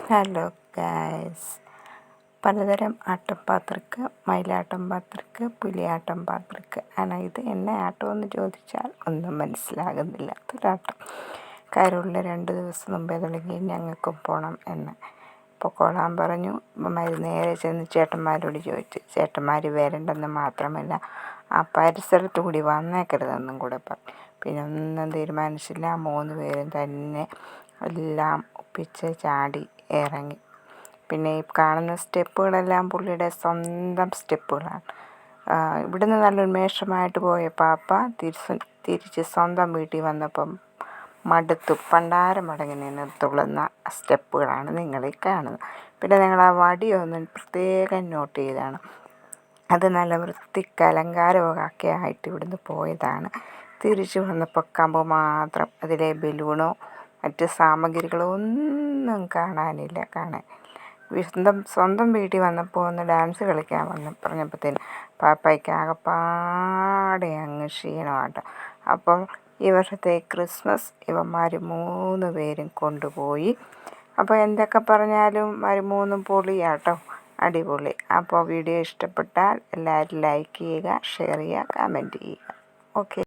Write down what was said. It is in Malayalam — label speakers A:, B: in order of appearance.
A: ഹലോ ഗായ്സ്, പലതരം ആട്ടപ്പാത്രക്ക്, മയിലാട്ടം പാത്രക്ക്, പുലിയാട്ടം പാത്രക്ക് ആണ്. ഇത് എന്നെ ആട്ടമെന്ന് ചോദിച്ചാൽ ഒന്നും മനസ്സിലാകുന്നില്ലാത്തൊരാട്ടം. കയറുള്ള 2 ദിവസം മുമ്പേ തുടങ്ങി ഞങ്ങൾക്കും പോകണം എന്ന്. പൊക്കോളാൻ പറഞ്ഞു. നേരെ ചെന്ന് ചേട്ടന്മാരോട് ചോദിച്ചു. ചേട്ടന്മാർ വരണ്ടെന്ന് മാത്രമല്ല, ആ പരിസരത്തു കൂടി വന്നേക്കരുതെന്നും കൂടെ പറഞ്ഞു. പിന്നെ ഒന്നും തീരുമാനിച്ചില്ല. 3 പേരും തന്നെ എല്ലാം ഒപ്പിച്ച് ചാടി ഇറങ്ങി. പിന്നെ ഈ കാണുന്ന സ്റ്റെപ്പുകളെല്ലാം പുള്ളിയുടെ സ്വന്തം സ്റ്റെപ്പുകളാണ്. ഇവിടുന്ന് നല്ല ഉന്മേഷമായിട്ട് പോയ പാപ്പ തിരിച്ച് സ്വന്തം വീട്ടിൽ വന്നപ്പം മടുത്തു പണ്ടാരം മടങ്ങി നിന്ന് തുള്ളുന്ന സ്റ്റെപ്പുകളാണ് നിങ്ങളീ കാണുന്നത്. പിന്നെ നിങ്ങൾ ആ വടിയൊന്ന് പ്രത്യേകം നോട്ട് ചെയ്താണ്. അത് നല്ല വൃത്തിക്ക് അലങ്കാരമൊക്കെ ആയിട്ട് ഇവിടുന്ന് പോയതാണ്. തിരിച്ചു വന്നപ്പോൾ കമ്പ് മാത്രം. അതിലെ ബലൂണോ മറ്റ് സാമഗ്രികളോ ഒന്നും കാണാനില്ല. സ്വന്തം വീട്ടിൽ വന്നപ്പോൾ ഒന്ന് ഡാൻസ് കളിക്കാൻ പറഞ്ഞപ്പോഴത്തേന് പാപ്പായ്ക്ക് ആകെപ്പാടെ അങ്ങ് ക്ഷീണമാട്ടോ. അപ്പം ഈ വർഷത്തെ ക്രിസ്മസ് ഇവന്മാർ 3 പേരും കൊണ്ടുപോയി. അപ്പോൾ എന്തൊക്കെ പറഞ്ഞാലും 3 പൊളിയാട്ടോ, അടിപൊളി. അപ്പോൾ വീഡിയോ ഇഷ്ടപ്പെട്ടാൽ എല്ലാവരും ലൈക്ക് ചെയ്യുക, ഷെയർ ചെയ്യുക, കമൻറ്റ് ചെയ്യുക. ഓക്കെ.